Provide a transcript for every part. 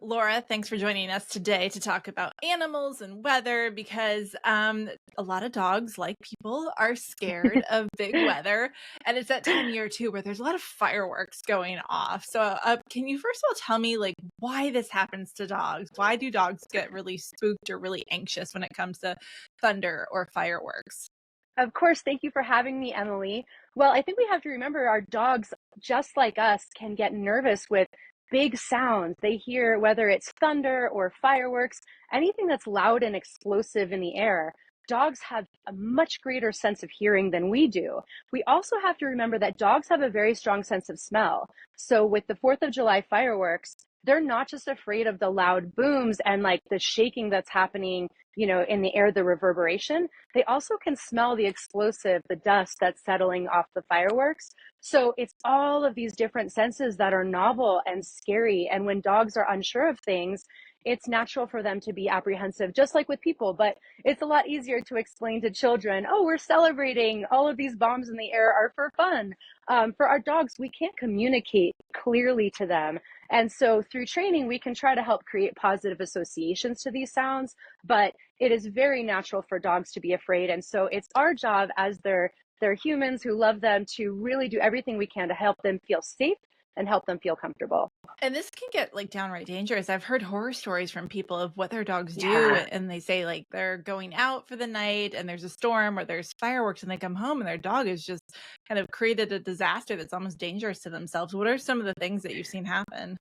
Laura, thanks for joining us today to talk about animals and weather because a lot of dogs, like people, are scared of big weather. And it's that time of year, too, where there's a lot of fireworks going off. So can you first of all tell me, like, why this happens to dogs? Why do dogs get really spooked or really anxious when it comes to thunder or fireworks? Of course, thank you for having me, Emily. Well, I think we have to remember our dogs, just like us, can get nervous with big sounds. They hear whether it's thunder or fireworks, anything that's loud and explosive in the air. Dogs have a much greater sense of hearing than we do. We also have to remember that dogs have a very strong sense of smell. So with the 4th of July fireworks, they're not just afraid of the loud booms and like the shaking that's happening, in the air, the reverberation. They also can smell the explosive, the dust that's settling off the fireworks. So it's all of these different senses that are novel and scary. And when dogs are unsure of things, it's natural for them to be apprehensive, just like with people. But it's a lot easier to explain to children, oh, we're celebrating. All of these bombs in the air are for fun. For our dogs, we can't communicate clearly to them. And so through training, we can try to help create positive associations to these sounds. But it is very natural for dogs to be afraid. And so it's our job as their humans who love them to really do everything we can to help them feel safe and help them feel comfortable. And this can get like downright dangerous. I've heard horror stories from people of what their dogs do, Yeah. and they say like they're going out for the night and there's a storm or there's fireworks and they come home and their dog has just kind of created a disaster that's almost dangerous to themselves. What are some of the things that you've seen happen?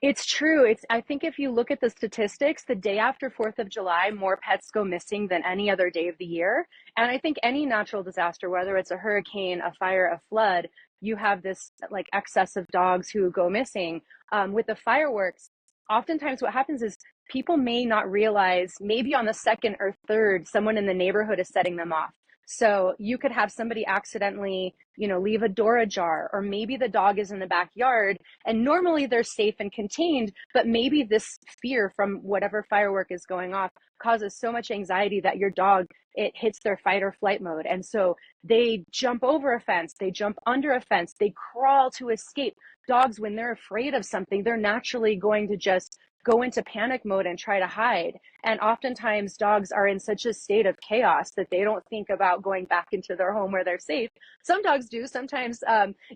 It's true. I think if you look at the statistics, the day after 4th of July, more pets go missing than any other day of the year. And I think any natural disaster, whether it's a hurricane, a fire, a flood, you have this like excess of dogs who go missing. With the fireworks, oftentimes what happens is people may not realize maybe on the second or third, someone in the neighborhood is setting them off. So you could have somebody accidentally, leave a door ajar, or maybe the dog is in the backyard and normally they're safe and contained, but maybe this fear from whatever firework is going off causes so much anxiety that your dog, it hits their fight or flight mode. And so they jump over a fence, they jump under a fence, they crawl to escape. Dogs, when they're afraid of something, they're naturally going to just go into panic mode and try to hide. And oftentimes dogs are in such a state of chaos that they don't think about going back into their home where they're safe. Some dogs do. Sometimes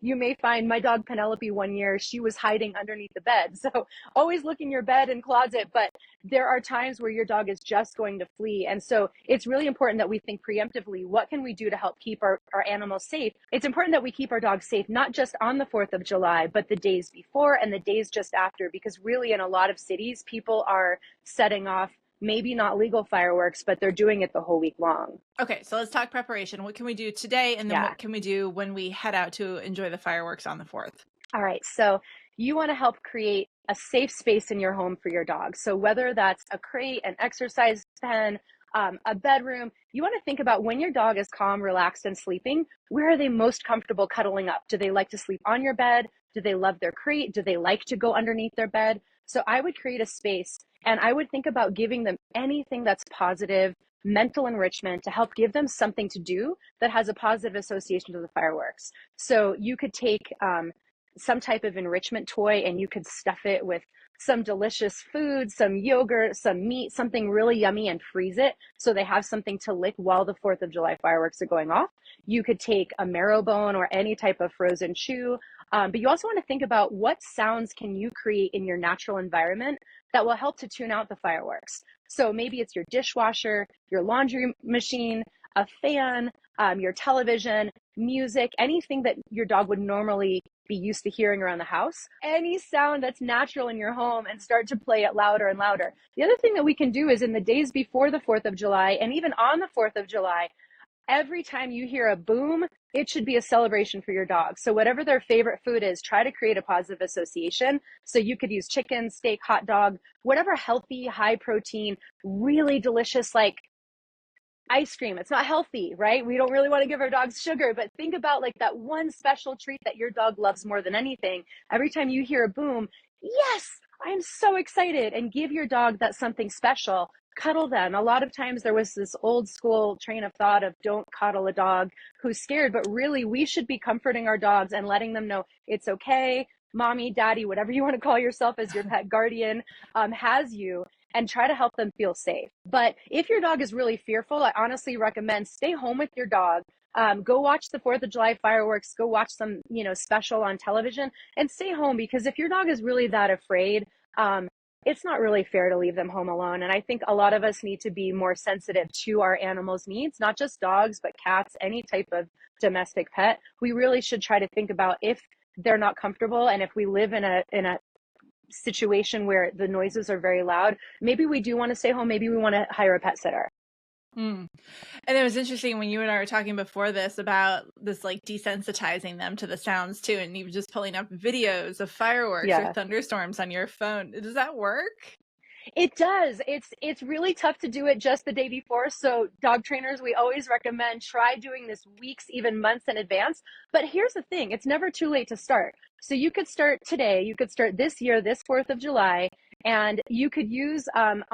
you may find my dog Penelope one year, she was hiding underneath the bed. So always look in your bed and closet, but there are times where your dog is just going to flee. And so it's really important that we think preemptively, what can we do to help keep our animals safe? It's important that we keep our dogs safe, not just on the 4th of July, but the days before and the days just after, because really in a lot of cities, people are setting off maybe not legal fireworks, but they're doing it the whole week long. Okay, so let's talk preparation. What can we do today? And then Yeah. what can we do when we head out to enjoy the fireworks on the 4th? All right. So you want to help create a safe space in your home for your dog. So whether that's a crate, an exercise pen, a bedroom, you want to think about when your dog is calm, relaxed, and sleeping, where are they most comfortable cuddling up? Do they like to sleep on your bed? Do they love their crate? Do they like to go underneath their bed? So I would create a space and I would think about giving them anything that's positive, mental enrichment to help give them something to do that has a positive association to the fireworks. So you could take some type of enrichment toy and you could stuff it with some delicious food, some yogurt, some meat, something really yummy, and freeze it so they have something to lick while the 4th of July fireworks are going off. You could take a marrow bone or any type of frozen chew, but you also want to think about what sounds can you create in your natural environment that will help to tune out the fireworks. So maybe it's your dishwasher, your laundry machine, a fan, your television, music, anything that your dog would normally be used to hearing around the house, any sound that's natural in your home, and start to play it louder and louder. The other thing that we can do is in the days before the 4th of July and even on the 4th of July, every time you hear a boom, it should be a celebration for your dog. So whatever their favorite food is, try to create a positive association. So you could use chicken, steak, hot dog, whatever healthy, high protein, really delicious, like ice cream. It's not healthy, right? We don't really want to give our dogs sugar, but think about like that one special treat that your dog loves more than anything. Every time you hear a boom, yes, I'm so excited, and give your dog that something special. Cuddle them. A lot of times there was this old school train of thought of don't cuddle a dog who's scared, but really we should be comforting our dogs and letting them know it's okay. mommy, daddy, whatever you want to call yourself as your pet guardian, has you, and try to help them feel safe. But if your dog is really fearful, I honestly recommend stay home with your dog. Go watch the 4th of July fireworks, go watch some, special on television, and stay home, because if your dog is really that afraid, it's not really fair to leave them home alone. And I think a lot of us need to be more sensitive to our animals' needs, not just dogs, but cats, any type of domestic pet. We really should try to think about if they're not comfortable, and if we live in a situation where the noises are very loud, maybe we do want to stay home, maybe we want to hire a pet sitter. Mm. And it was interesting when you and I were talking before this about this, like, desensitizing them to the sounds too, and you were just pulling up videos of fireworks or Yeah. thunderstorms on your phone. Does that work? It does. It's really tough to do it just the day before. So dog trainers, we always recommend try doing this weeks, even months in advance. But here's the thing, it's never too late to start. So you could start today, you could start this year, this 4th of July, and you could use on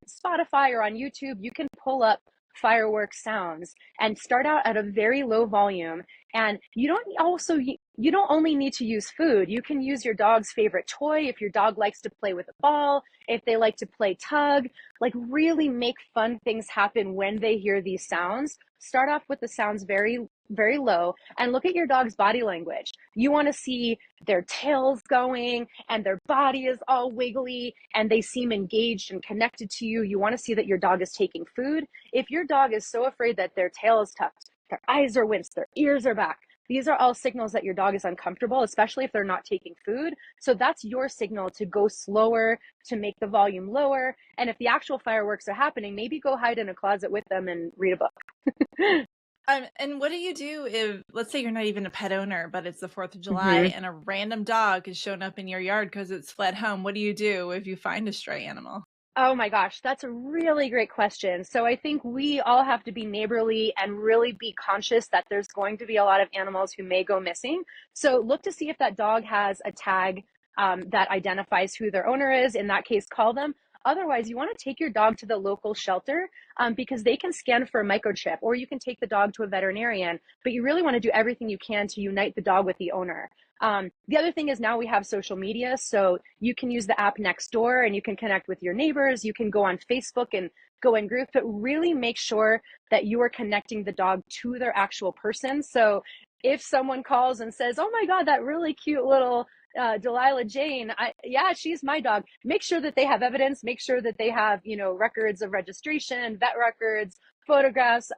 Spotify or on YouTube, you can pull up fireworks sounds and start out at a very low volume. And you don't only need to use food. You can use your dog's favorite toy. If your dog likes to play with a ball, if they like to play tug, like really make fun things happen when they hear these sounds. Start off with the sounds very, very low, and look at your dog's body language. You want to see their tails going and their body is all wiggly and they seem engaged and connected to you. You want to see that your dog is taking food. If your dog is so afraid that their tail is tucked, their eyes are winced, their ears are back, these are all signals that your dog is uncomfortable, especially if they're not taking food. So that's your signal to go slower, to make the volume lower. And if the actual fireworks are happening, maybe go hide in a closet with them and read a book. And what do you do if, let's say, you're not even a pet owner, but it's the 4th of July Mm-hmm. and a random dog has shown up in your yard because it's fled home? What do you do if you find a stray animal? Oh my gosh, that's a really great question. So I think we all have to be neighborly and really be conscious that there's going to be a lot of animals who may go missing. So look to see if that dog has a tag that identifies who their owner is. In that case, call them. Otherwise, you want to take your dog to the local shelter because they can scan for a microchip, or you can take the dog to a veterinarian, but you really want to do everything you can to unite the dog with the owner. The other thing is now we have social media, so you can use the app Nextdoor and you can connect with your neighbors. You can go on Facebook and go in groups, but really make sure that you are connecting the dog to their actual person. So if someone calls and says, "Oh my God, that really cute little Delilah Jane, yeah, she's my dog," make sure that they have evidence. Make sure that they have, records of registration, vet records, photographs,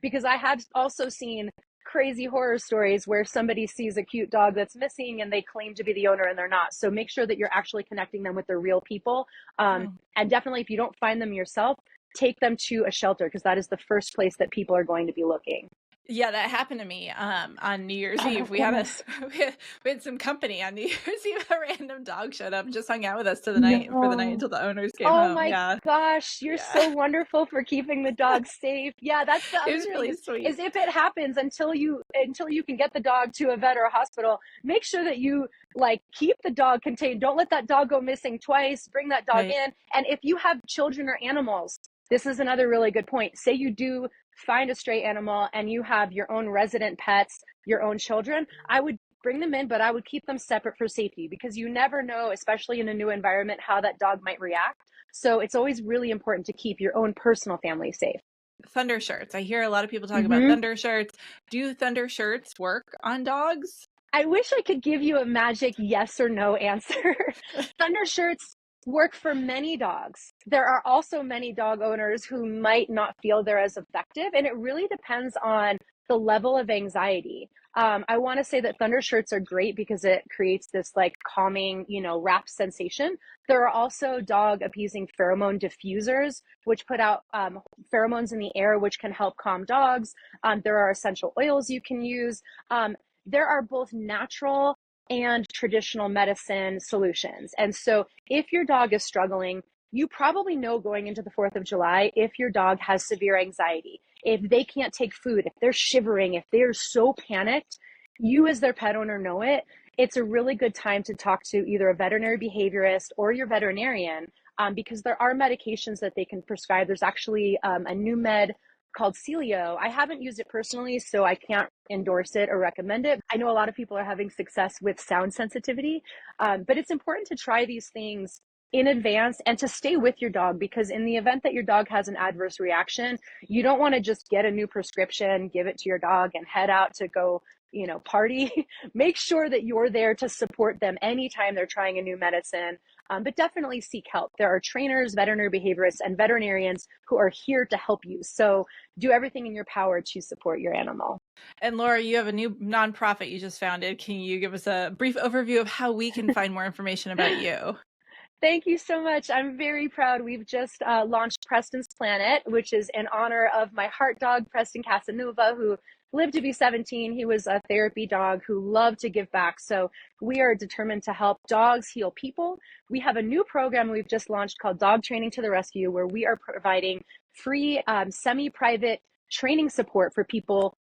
because I have also seen crazy horror stories where somebody sees a cute dog that's missing and they claim to be the owner and they're not. So make sure that you're actually connecting them with the real people. Oh. And definitely, if you don't find them yourself, take them to a shelter, because that is the first place that people are going to be looking. Yeah, that happened to me on New Year's Oh, Eve. goodness. We had some company on New Year's Eve. A random dog showed up and just hung out with us for the night No. until the owners came Oh home. my Yeah. gosh, you're Yeah. so wonderful for keeping the dog safe. Yeah, that's the It other was thing really is sweet. if it happens until you can get the dog to a vet or a hospital, make sure that you like keep the dog contained. Don't let that dog go missing twice. Bring that dog Right. in. And if you have children or animals, this is another really good point. Say you do find a stray animal and you have your own resident pets, your own children, I would bring them in, but I would keep them separate for safety, because you never know, especially in a new environment, how that dog might react. So it's always really important to keep your own personal family safe. Thunder shirts. I hear a lot of people talk about Mm-hmm. thunder shirts. Do thunder shirts work on dogs? I wish I could give you a magic yes or no answer. Thunder shirts work for many dogs. There are also many dog owners who might not feel they're as effective, and it really depends on the level of anxiety. I want to say that thunder shirts are great because it creates this like calming, wrap sensation. There are also dog appeasing pheromone diffusers, which put out pheromones in the air, which can help calm dogs. There are essential oils you can use. There are both natural and traditional medicine solutions. And so if your dog is struggling, you probably know going into the 4th of July if your dog has severe anxiety, if they can't take food, if they're shivering, if they're so panicked, you as their pet owner know it. It's a really good time to talk to either a veterinary behaviorist or your veterinarian, because there are medications that they can prescribe. There's actually a new med called Celio. I haven't used it personally, so I can't endorse it or recommend it. I know a lot of people are having success with sound sensitivity, but it's important to try these things in advance and to stay with your dog, because in the event that your dog has an adverse reaction, you don't want to just get a new prescription, give it to your dog, and head out to go, party. Make sure that you're there to support them anytime they're trying a new medicine. But definitely seek help. There are trainers, veterinary behaviorists, and veterinarians who are here to help you. So do everything in your power to support your animal. And Laura, you have a new nonprofit you just founded. Can you give us a brief overview of how we can find more information about you? Thank you so much. I'm very proud. We've just launched Preston's Planet, which is in honor of my heart dog, Preston Casanova, who lived to be 17. He was a therapy dog who loved to give back. So we are determined to help dogs heal people. We have a new program we've just launched called Dog Training to the Rescue, where we are providing free semi-private training support for people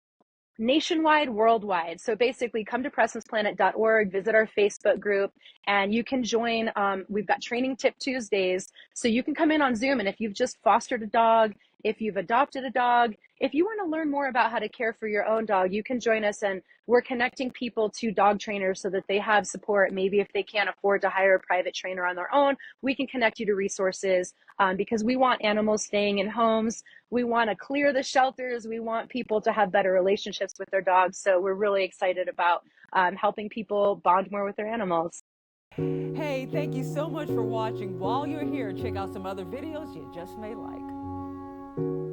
nationwide, worldwide. So basically, come to prestonsplanet.org, visit our Facebook group, and you can join. We've got Training Tip Tuesdays. So you can come in on Zoom. And if you've just fostered a dog, if you've adopted a dog, if you want to learn more about how to care for your own dog, you can join us. And we're connecting people to dog trainers so that they have support. Maybe if they can't afford to hire a private trainer on their own, we can connect you to resources, because we want animals staying in homes. We want to clear the shelters. We want people to have better relationships with their dogs. So we're really excited about helping people bond more with their animals. Hey, thank you so much for watching. While you're here, check out some other videos you just may like.